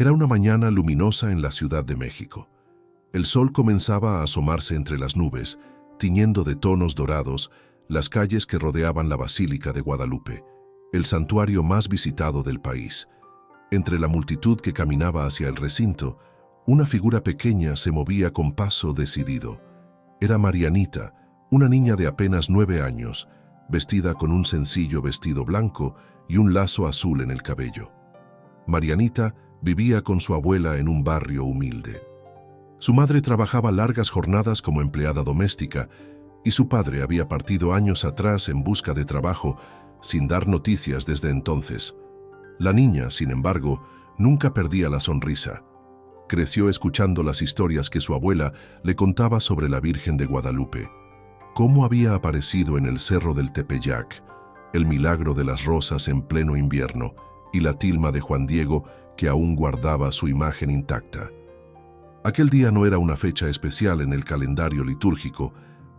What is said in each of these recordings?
Era una mañana luminosa en la Ciudad de México. El sol comenzaba a asomarse entre las nubes, tiñendo de tonos dorados las calles que rodeaban la Basílica de Guadalupe, el santuario más visitado del país. Entre la multitud que caminaba hacia el recinto, una figura pequeña se movía con paso decidido. Era Marianita, una niña de apenas 9 años, vestida con un sencillo vestido blanco y un lazo azul en el cabello. Marianita vivía con su abuela en un barrio humilde. Su madre trabajaba largas jornadas como empleada doméstica y su padre había partido años atrás en busca de trabajo sin dar noticias desde entonces. La niña, sin embargo, nunca perdía la sonrisa. Creció escuchando las historias que su abuela le contaba sobre la Virgen de Guadalupe, cómo había aparecido en el Cerro del Tepeyac, el milagro de las rosas en pleno invierno y la tilma de Juan Diego que aún guardaba su imagen intacta. Aquel día no era una fecha especial en el calendario litúrgico,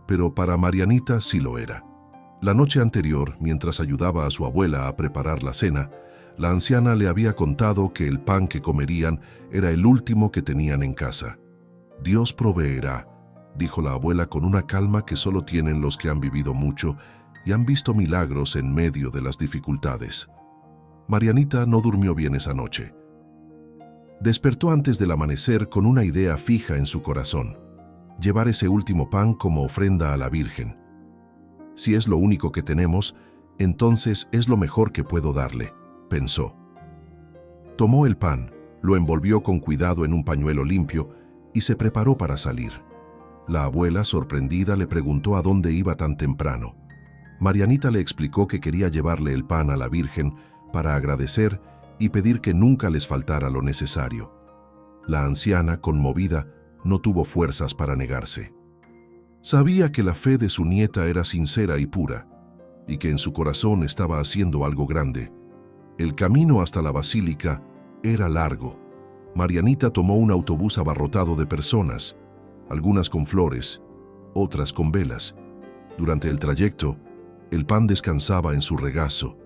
pero para Marianita sí lo era. La noche anterior, mientras ayudaba a su abuela a preparar la cena, la anciana le había contado que el pan que comerían era el último que tenían en casa. «Dios proveerá», dijo la abuela con una calma que solo tienen los que han vivido mucho y han visto milagros en medio de las dificultades. Marianita no durmió bien esa noche. Despertó antes del amanecer con una idea fija en su corazón: llevar ese último pan como ofrenda a la Virgen. Si es lo único que tenemos, entonces es lo mejor que puedo darle, pensó. Tomó el pan, lo envolvió con cuidado en un pañuelo limpio y se preparó para salir. La abuela, sorprendida, le preguntó a dónde iba tan temprano. Marianita le explicó que quería llevarle el pan a la Virgen para agradecer y pedir que nunca les faltara lo necesario. La anciana, conmovida, no tuvo fuerzas para negarse. Sabía que la fe de su nieta era sincera y pura, y que en su corazón estaba haciendo algo grande. El camino hasta la basílica era largo. Marianita tomó un autobús abarrotado de personas, algunas con flores, otras con velas. Durante el trayecto, el pan descansaba en su regazo,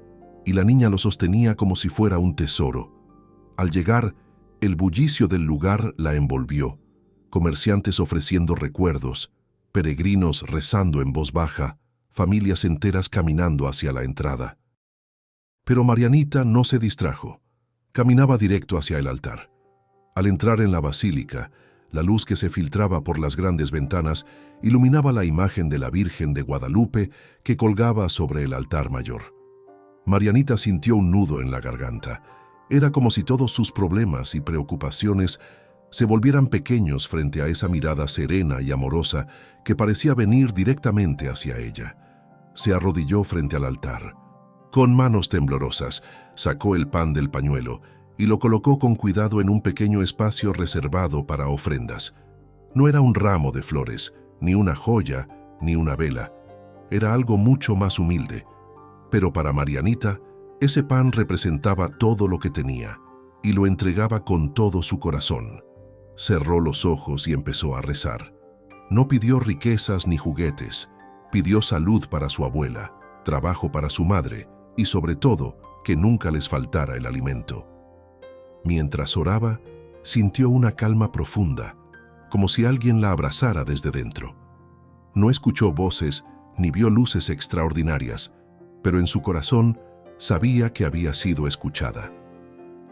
y la niña lo sostenía como si fuera un tesoro. Al llegar, el bullicio del lugar la envolvió, comerciantes ofreciendo recuerdos, peregrinos rezando en voz baja, familias enteras caminando hacia la entrada. Pero Marianita no se distrajo. Caminaba directo hacia el altar. Al entrar en la basílica, la luz que se filtraba por las grandes ventanas iluminaba la imagen de la Virgen de Guadalupe que colgaba sobre el altar mayor. Marianita sintió un nudo en la garganta. Era como si todos sus problemas y preocupaciones se volvieran pequeños frente a esa mirada serena y amorosa que parecía venir directamente hacia ella. Se arrodilló frente al altar. Con manos temblorosas, sacó el pan del pañuelo y lo colocó con cuidado en un pequeño espacio reservado para ofrendas. No era un ramo de flores, ni una joya, ni una vela. Era algo mucho más humilde. Pero para Marianita, ese pan representaba todo lo que tenía y lo entregaba con todo su corazón. Cerró los ojos y empezó a rezar. No pidió riquezas ni juguetes, pidió salud para su abuela, trabajo para su madre y sobre todo, que nunca les faltara el alimento. Mientras oraba, sintió una calma profunda, como si alguien la abrazara desde dentro. No escuchó voces ni vio luces extraordinarias, pero en su corazón sabía que había sido escuchada.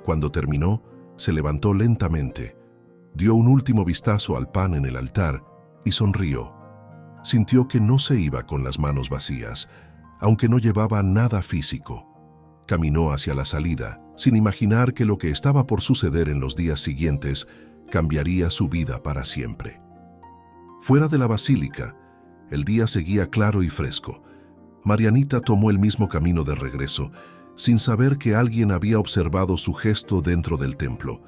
Cuando terminó, se levantó lentamente, dio un último vistazo al pan en el altar y sonrió. Sintió que no se iba con las manos vacías, aunque no llevaba nada físico. Caminó hacia la salida, sin imaginar que lo que estaba por suceder en los días siguientes cambiaría su vida para siempre. Fuera de la basílica, el día seguía claro y fresco. Marianita tomó el mismo camino de regreso, sin saber que alguien había observado su gesto dentro del templo.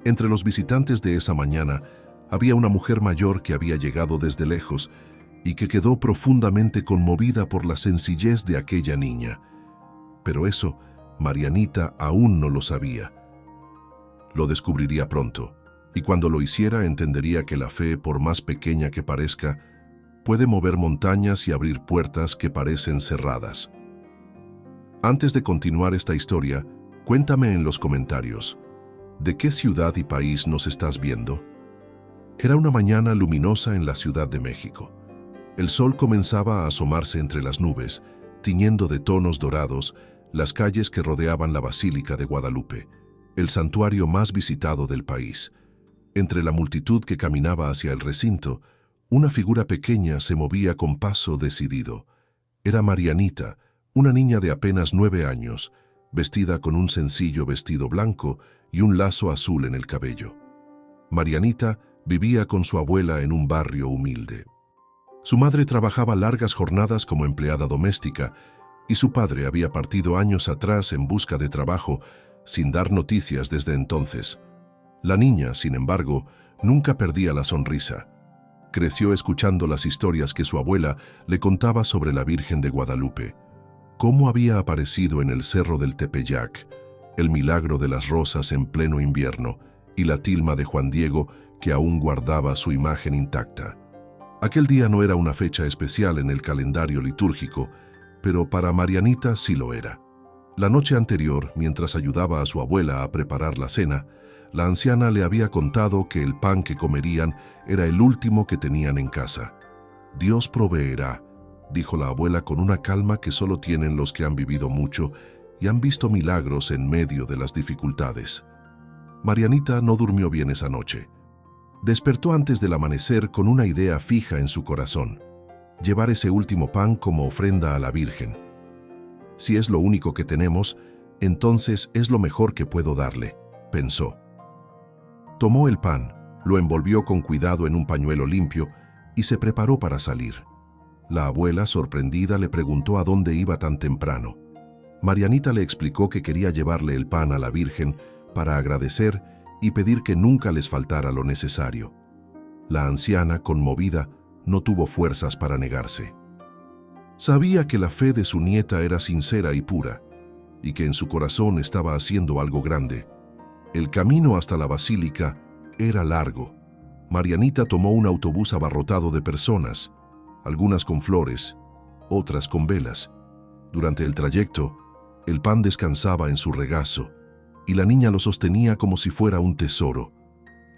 Entre los visitantes de esa mañana había una mujer mayor que había llegado desde lejos y que quedó profundamente conmovida por la sencillez de aquella niña. Pero eso, Marianita aún no lo sabía. Lo descubriría pronto, y cuando lo hiciera entendería que la fe, por más pequeña que parezca, puede mover montañas y abrir puertas que parecen cerradas. Antes de continuar esta historia, cuéntame en los comentarios, ¿De qué ciudad y país nos estás viendo? Era una mañana luminosa en la Ciudad de México. El sol comenzaba a asomarse entre las nubes, tiñendo de tonos dorados las calles que rodeaban la Basílica de Guadalupe, el santuario más visitado del país. Entre la multitud que caminaba hacia el recinto, una figura pequeña se movía con paso decidido. Era Marianita, una niña de apenas 9 años, vestida con un sencillo vestido blanco y un lazo azul en el cabello. Marianita vivía con su abuela en un barrio humilde. Su madre trabajaba largas jornadas como empleada doméstica y su padre había partido años atrás en busca de trabajo sin dar noticias desde entonces. La niña, sin embargo, nunca perdía la sonrisa. Creció escuchando las historias que su abuela le contaba sobre la Virgen de Guadalupe, cómo había aparecido en el Cerro del Tepeyac, el milagro de las rosas en pleno invierno y la tilma de Juan Diego que aún guardaba su imagen intacta. Aquel día no era una fecha especial en el calendario litúrgico, pero para Marianita sí lo era. La noche anterior, mientras ayudaba a su abuela a preparar la cena, la anciana le había contado que el pan que comerían era el último que tenían en casa. «Dios proveerá», dijo la abuela con una calma que solo tienen los que han vivido mucho y han visto milagros en medio de las dificultades. Marianita no durmió bien esa noche. Despertó antes del amanecer con una idea fija en su corazón: llevar ese último pan como ofrenda a la Virgen. Si es lo único que tenemos, entonces es lo mejor que puedo darle, pensó. Tomó el pan, lo envolvió con cuidado en un pañuelo limpio y se preparó para salir. La abuela, sorprendida, le preguntó a dónde iba tan temprano. Marianita le explicó que quería llevarle el pan a la Virgen para agradecer y pedir que nunca les faltara lo necesario. La anciana, conmovida, no tuvo fuerzas para negarse. Sabía que la fe de su nieta era sincera y pura, y que en su corazón estaba haciendo algo grande. El camino hasta la basílica era largo. Marianita tomó un autobús abarrotado de personas, algunas con flores, otras con velas. Durante el trayecto, el pan descansaba en su regazo, y la niña lo sostenía como si fuera un tesoro.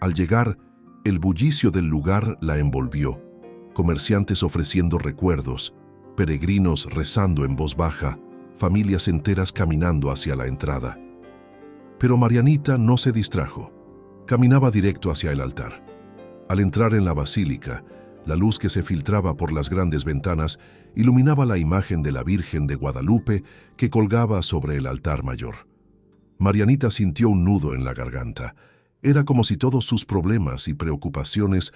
Al llegar, el bullicio del lugar la envolvió, comerciantes ofreciendo recuerdos, peregrinos rezando en voz baja, familias enteras caminando hacia la entrada. Pero Marianita no se distrajo. Caminaba directo hacia el altar. Al entrar en la basílica, la luz que se filtraba por las grandes ventanas iluminaba la imagen de la Virgen de Guadalupe que colgaba sobre el altar mayor. Marianita sintió un nudo en la garganta. Era como si todos sus problemas y preocupaciones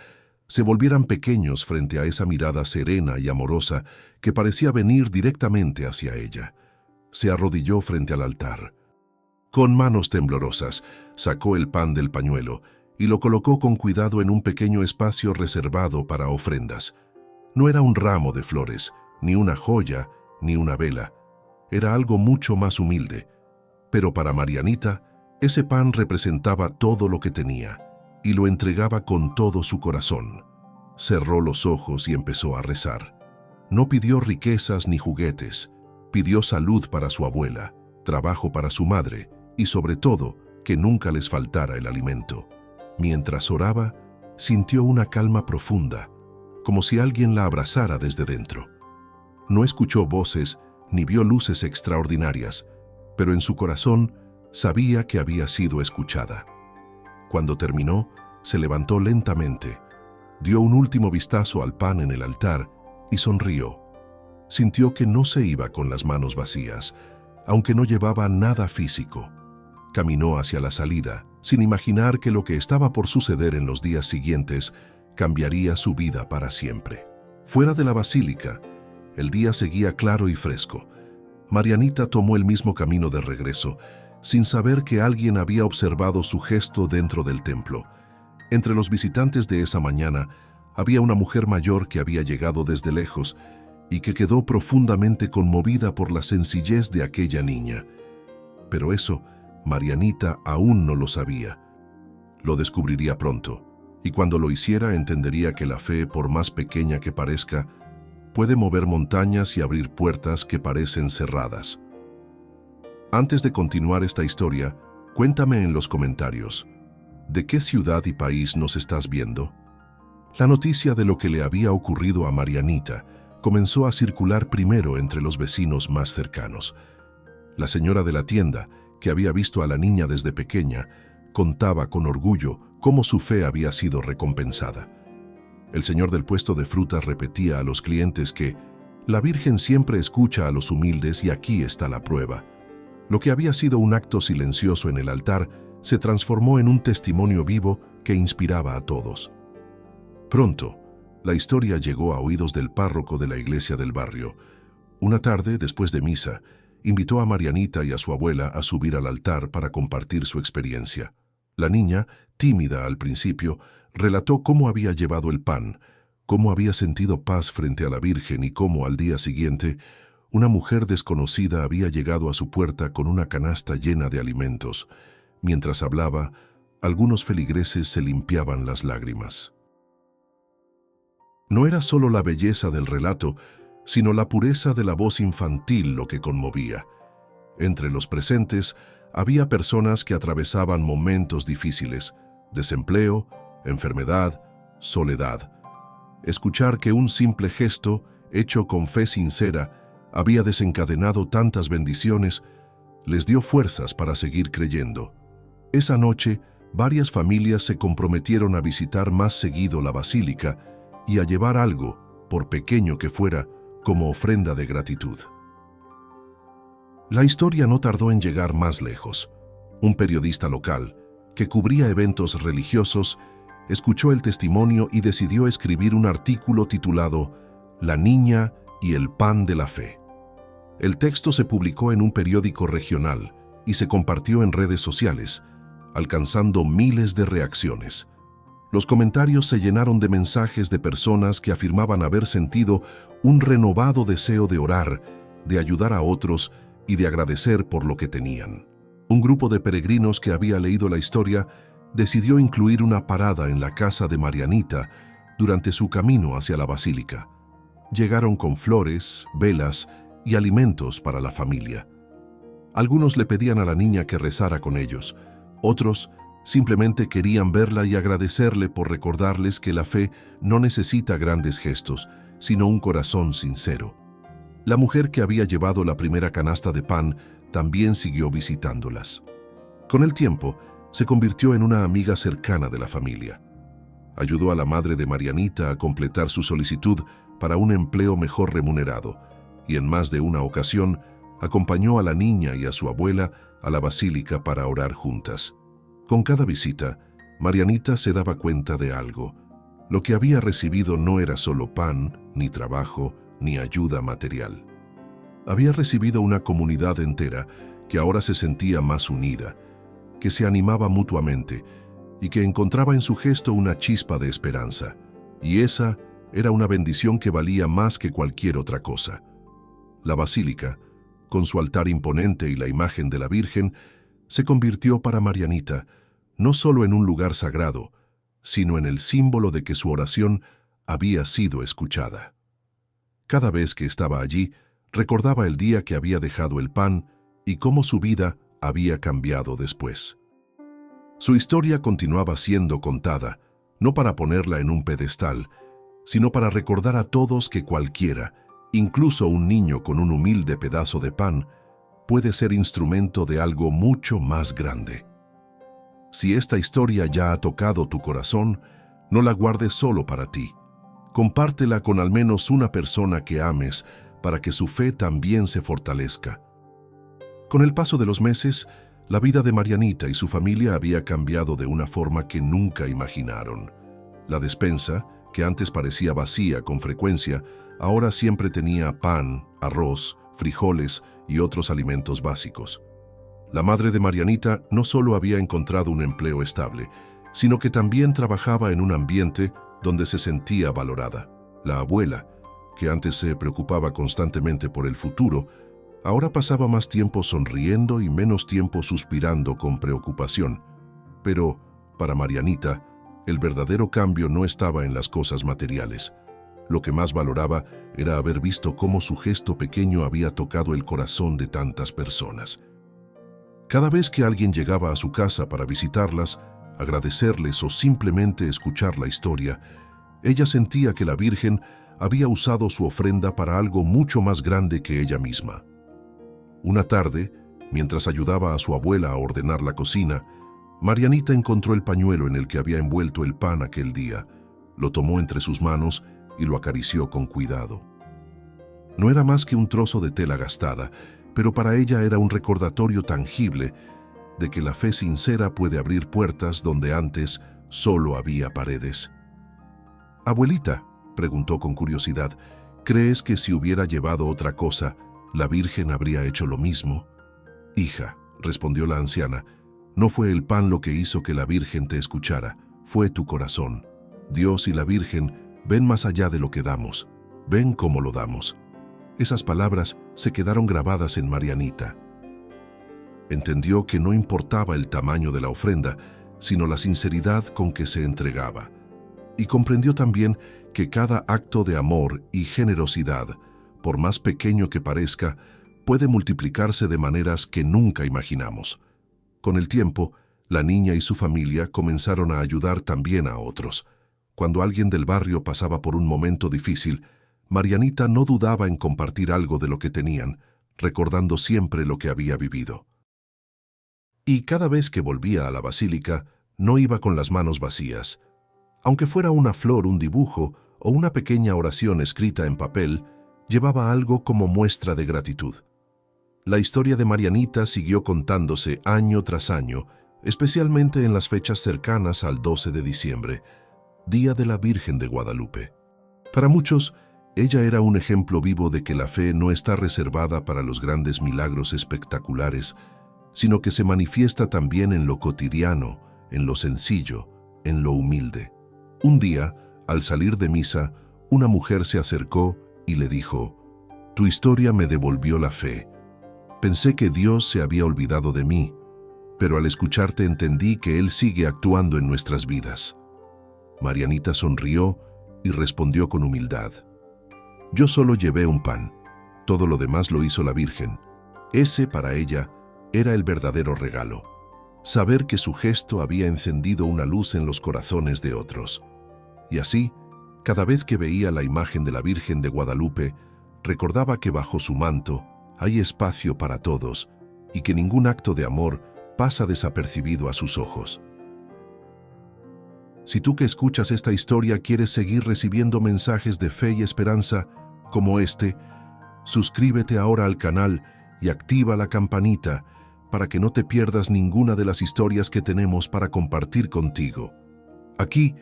se volvieran pequeños frente a esa mirada serena y amorosa que parecía venir directamente hacia ella. Se arrodilló frente al altar. Con manos temblorosas, sacó el pan del pañuelo y lo colocó con cuidado en un pequeño espacio reservado para ofrendas. No era un ramo de flores, ni una joya, ni una vela. Era algo mucho más humilde. Pero para Marianita, ese pan representaba todo lo que tenía, y lo entregaba con todo su corazón. Cerró los ojos y empezó a rezar. No pidió riquezas ni juguetes, pidió salud para su abuela, trabajo para su madre, y sobre todo, que nunca les faltara el alimento. Mientras oraba, sintió una calma profunda, como si alguien la abrazara desde dentro. No escuchó voces ni vio luces extraordinarias, pero en su corazón sabía que había sido escuchada. Cuando terminó, se levantó lentamente, dio un último vistazo al pan en el altar y sonrió. Sintió que no se iba con las manos vacías, aunque no llevaba nada físico. Caminó hacia la salida, sin imaginar que lo que estaba por suceder en los días siguientes cambiaría su vida para siempre. Fuera de la basílica, el día seguía claro y fresco. Marianita tomó el mismo camino de regreso, sin saber que alguien había observado su gesto dentro del templo. Entre los visitantes de esa mañana había una mujer mayor que había llegado desde lejos y que quedó profundamente conmovida por la sencillez de aquella niña. Pero eso, Marianita aún no lo sabía. Lo descubriría pronto, y cuando lo hiciera entendería que la fe, por más pequeña que parezca, puede mover montañas y abrir puertas que parecen cerradas. Antes de continuar esta historia, Cuéntame en los comentarios, ¿de qué ciudad y país nos estás viendo? La noticia de lo que le había ocurrido a Marianita comenzó a circular primero entre los vecinos más cercanos. La señora de la tienda, que había visto a la niña desde pequeña, contaba con orgullo cómo su fe había sido recompensada. El señor del puesto de frutas repetía a los clientes que la Virgen siempre escucha a los humildes y aquí está la prueba. Lo que había sido un acto silencioso en el altar se transformó en un testimonio vivo que inspiraba a todos. Pronto, la historia llegó a oídos del párroco de la iglesia del barrio. Una tarde, después de misa, invitó a Marianita y a su abuela a subir al altar para compartir su experiencia. La niña, tímida al principio, relató cómo había llevado el pan, cómo había sentido paz frente a la Virgen y cómo al día siguiente una mujer desconocida había llegado a su puerta con una canasta llena de alimentos. Mientras hablaba, algunos feligreses se limpiaban las lágrimas. No era solo la belleza del relato, sino la pureza de la voz infantil lo que conmovía. Entre los presentes había personas que atravesaban momentos difíciles, desempleo, enfermedad, soledad. Escuchar que un simple gesto, hecho con fe sincera, había desencadenado tantas bendiciones, les dio fuerzas para seguir creyendo. Esa noche, varias familias se comprometieron a visitar más seguido la basílica y a llevar algo, por pequeño que fuera, como ofrenda de gratitud. La historia no tardó en llegar más lejos. Un periodista local, que cubría eventos religiosos, escuchó el testimonio y decidió escribir un artículo titulado La niña y el pan de la fe. El texto se publicó en un periódico regional y se compartió en redes sociales, alcanzando miles de reacciones. Los comentarios se llenaron de mensajes de personas que afirmaban haber sentido un renovado deseo de orar, de ayudar a otros y de agradecer por lo que tenían. Un grupo de peregrinos que había leído la historia decidió incluir una parada en la casa de Marianita durante su camino hacia la basílica. Llegaron con flores, velas y alimentos para la familia. Algunos le pedían a la niña que rezara con ellos, otros simplemente querían verla y agradecerle por recordarles que la fe no necesita grandes gestos, sino un corazón sincero. La mujer que había llevado la primera canasta de pan también siguió visitándolas. Con el tiempo, se convirtió en una amiga cercana de la familia. Ayudó a la madre de Marianita a completar su solicitud para un empleo mejor remunerado, y en más de una ocasión acompañó a la niña y a su abuela a la basílica para orar juntas. Con cada visita, Marianita se daba cuenta de algo. Lo que había recibido no era solo pan, ni trabajo, ni ayuda material. Había recibido una comunidad entera que ahora se sentía más unida, que se animaba mutuamente y que encontraba en su gesto una chispa de esperanza. Y esa era una bendición que valía más que cualquier otra cosa. La basílica, con su altar imponente y la imagen de la Virgen, se convirtió para Marianita no solo en un lugar sagrado, sino en el símbolo de que su oración había sido escuchada. Cada vez que estaba allí, recordaba el día que había dejado el pan y cómo su vida había cambiado después. Su historia continuaba siendo contada, no para ponerla en un pedestal, sino para recordar a todos que cualquiera, incluso un niño con un humilde pedazo de pan, puede ser instrumento de algo mucho más grande. Si esta historia ya ha tocado tu corazón, no la guardes solo para ti. Compártela con al menos una persona que ames para que su fe también se fortalezca. Con el paso de los meses, la vida de Marianita y su familia había cambiado de una forma que nunca imaginaron. La despensa, que antes parecía vacía con frecuencia, ahora siempre tenía pan, arroz, frijoles y otros alimentos básicos. La madre de Marianita no solo había encontrado un empleo estable, sino que también trabajaba en un ambiente donde se sentía valorada. La abuela, que antes se preocupaba constantemente por el futuro, ahora pasaba más tiempo sonriendo y menos tiempo suspirando con preocupación. Pero, para Marianita, el verdadero cambio no estaba en las cosas materiales. Lo que más valoraba era haber visto cómo su gesto pequeño había tocado el corazón de tantas personas. Cada vez que alguien llegaba a su casa para visitarlas, agradecerles o simplemente escuchar la historia, ella sentía que la Virgen había usado su ofrenda para algo mucho más grande que ella misma. Una tarde, mientras ayudaba a su abuela a ordenar la cocina, Marianita encontró el pañuelo en el que había envuelto el pan aquel día, lo tomó entre sus manos y lo acarició con cuidado. No era más que un trozo de tela gastada, pero para ella era un recordatorio tangible de que la fe sincera puede abrir puertas donde antes solo había paredes. «Abuelita», preguntó con curiosidad, «¿crees que si hubiera llevado otra cosa, la Virgen habría hecho lo mismo?» «Hija», respondió la anciana, «no fue el pan lo que hizo que la Virgen te escuchara, fue tu corazón. Dios y la Virgen ven más allá de lo que damos, ven cómo lo damos». Esas palabras se quedaron grabadas en Marianita. Entendió que no importaba el tamaño de la ofrenda, sino la sinceridad con que se entregaba. Y comprendió también que cada acto de amor y generosidad, por más pequeño que parezca, puede multiplicarse de maneras que nunca imaginamos. Con el tiempo, la niña y su familia comenzaron a ayudar también a otros. Cuando alguien del barrio pasaba por un momento difícil, Marianita no dudaba en compartir algo de lo que tenían, recordando siempre lo que había vivido. Y cada vez que volvía a la basílica, no iba con las manos vacías. Aunque fuera una flor, un dibujo o una pequeña oración escrita en papel, llevaba algo como muestra de gratitud. La historia de Marianita siguió contándose año tras año, especialmente en las fechas cercanas al 12 de diciembre, Día de la Virgen de Guadalupe. Para muchos, ella era un ejemplo vivo de que la fe no está reservada para los grandes milagros espectaculares, sino que se manifiesta también en lo cotidiano, en lo sencillo, en lo humilde. Un día, al salir de misa, una mujer se acercó y le dijo: «Tu historia me devolvió la fe. Pensé que Dios se había olvidado de mí, pero al escucharte entendí que Él sigue actuando en nuestras vidas». Marianita sonrió y respondió con humildad: «Yo solo llevé un pan, todo lo demás lo hizo la Virgen». Ese, para ella, era el verdadero regalo. Saber que su gesto había encendido una luz en los corazones de otros. Y así, cada vez que veía la imagen de la Virgen de Guadalupe, recordaba que bajo su manto hay espacio para todos y que ningún acto de amor pasa desapercibido a sus ojos. Si tú que escuchas esta historia quieres seguir recibiendo mensajes de fe y esperanza como este, suscríbete ahora al canal y activa la campanita para que no te pierdas ninguna de las historias que tenemos para compartir contigo. Aquí,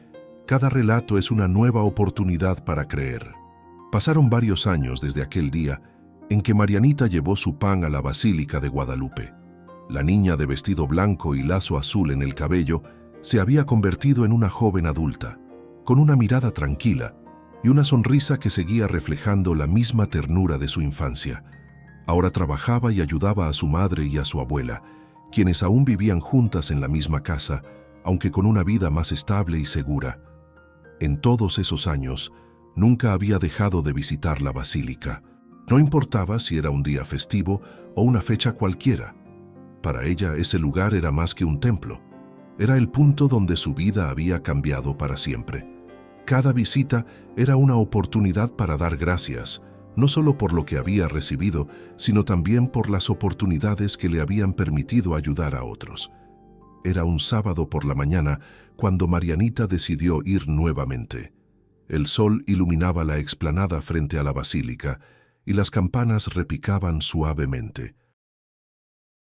cada relato es una nueva oportunidad para creer. Pasaron varios años desde aquel día en que Marianita llevó su pan a la Basílica de Guadalupe. La niña de vestido blanco y lazo azul en el cabello se había convertido en una joven adulta, con una mirada tranquila y una sonrisa que seguía reflejando la misma ternura de su infancia. Ahora trabajaba y ayudaba a su madre y a su abuela, quienes aún vivían juntas en la misma casa, aunque con una vida más estable y segura. En todos esos años, nunca había dejado de visitar la basílica. No importaba si era un día festivo o una fecha cualquiera. Para ella ese lugar era más que un templo. Era el punto donde su vida había cambiado para siempre. Cada visita era una oportunidad para dar gracias, no solo por lo que había recibido, sino también por las oportunidades que le habían permitido ayudar a otros. Era un sábado por la mañana cuando Marianita decidió ir nuevamente. El sol iluminaba la explanada frente a la basílica y las campanas repicaban suavemente.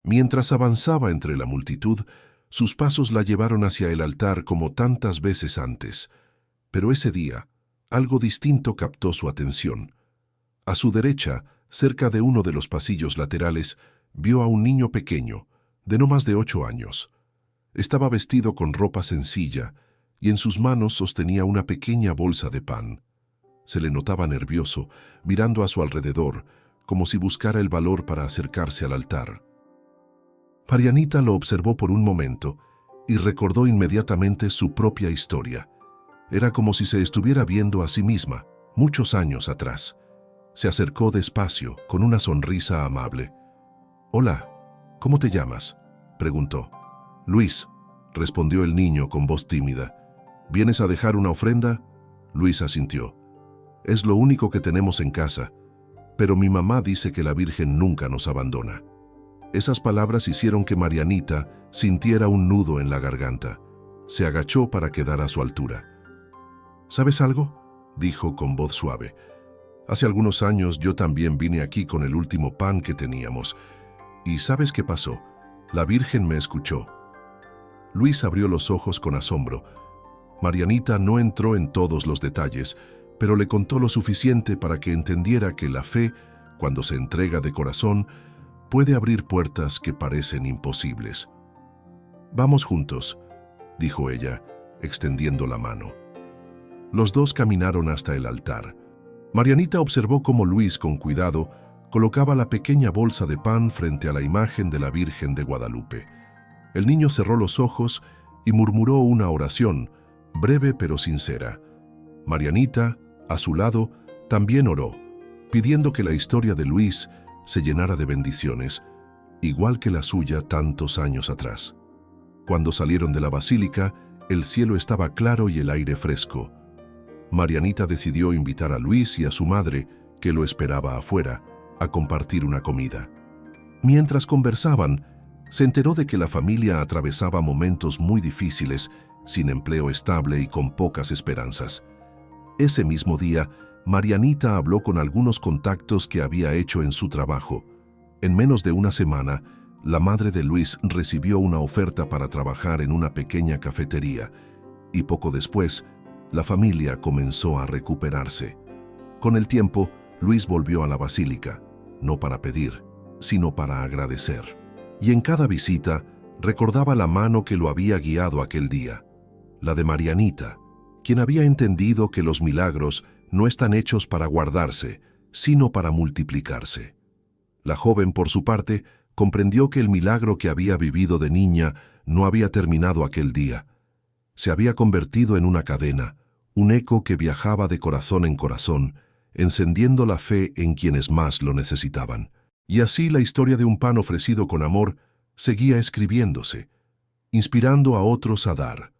Mientras avanzaba entre la multitud, sus pasos la llevaron hacia el altar como tantas veces antes. Pero ese día, algo distinto captó su atención. A su derecha, cerca de uno de los pasillos laterales, vio a un niño pequeño, de no más de 8 años. Estaba vestido con ropa sencilla y en sus manos sostenía una pequeña bolsa de pan. Se le notaba nervioso, mirando a su alrededor, como si buscara el valor para acercarse al altar. Marianita lo observó por un momento y recordó inmediatamente su propia historia. Era como si se estuviera viendo a sí misma, muchos años atrás. Se acercó despacio, con una sonrisa amable. «Hola, ¿cómo te llamas?», preguntó. Luis, respondió el niño con voz tímida. ¿Vienes a dejar una ofrenda? Luis asintió. Es lo único que tenemos en casa, pero mi mamá dice que la Virgen nunca nos abandona. Esas palabras hicieron que Marianita sintiera un nudo en la garganta. Se agachó para quedar a su altura. ¿Sabes algo?, dijo con voz suave. Hace algunos años yo también vine aquí con el último pan que teníamos. ¿Y sabes qué pasó? La Virgen me escuchó. Luis abrió los ojos con asombro. Marianita no entró en todos los detalles, pero le contó lo suficiente para que entendiera que la fe, cuando se entrega de corazón, puede abrir puertas que parecen imposibles. Vamos juntos, dijo ella, extendiendo la mano. Los dos caminaron hasta el altar. Marianita observó cómo Luis, con cuidado, colocaba la pequeña bolsa de pan frente a la imagen de la Virgen de Guadalupe. El niño cerró los ojos y murmuró una oración, breve pero sincera. Marianita, a su lado, también oró, pidiendo que la historia de Luis se llenara de bendiciones, igual que la suya tantos años atrás. Cuando salieron de la basílica, el cielo estaba claro y el aire fresco. Marianita decidió invitar a Luis y a su madre, que lo esperaba afuera, a compartir una comida. Mientras conversaban, se enteró de que la familia atravesaba momentos muy difíciles, sin empleo estable y con pocas esperanzas. Ese mismo día, Marianita habló con algunos contactos que había hecho en su trabajo. En menos de una semana, la madre de Luis recibió una oferta para trabajar en una pequeña cafetería, y poco después, la familia comenzó a recuperarse. Con el tiempo, Luis volvió a la basílica, no para pedir, sino para agradecer. Y en cada visita, recordaba la mano que lo había guiado aquel día, la de Marianita, quien había entendido que los milagros no están hechos para guardarse, sino para multiplicarse. La joven, por su parte, comprendió que el milagro que había vivido de niña no había terminado aquel día. Se había convertido en una cadena, un eco que viajaba de corazón en corazón, encendiendo la fe en quienes más lo necesitaban. Y así la historia de un pan ofrecido con amor seguía escribiéndose, inspirando a otros a dar,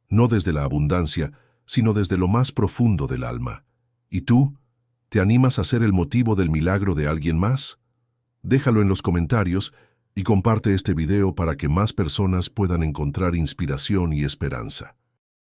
no desde la abundancia, sino desde lo más profundo del alma. ¿Y tú? ¿Te animas a ser el motivo del milagro de alguien más? Déjalo en los comentarios y comparte este video para que más personas puedan encontrar inspiración y esperanza.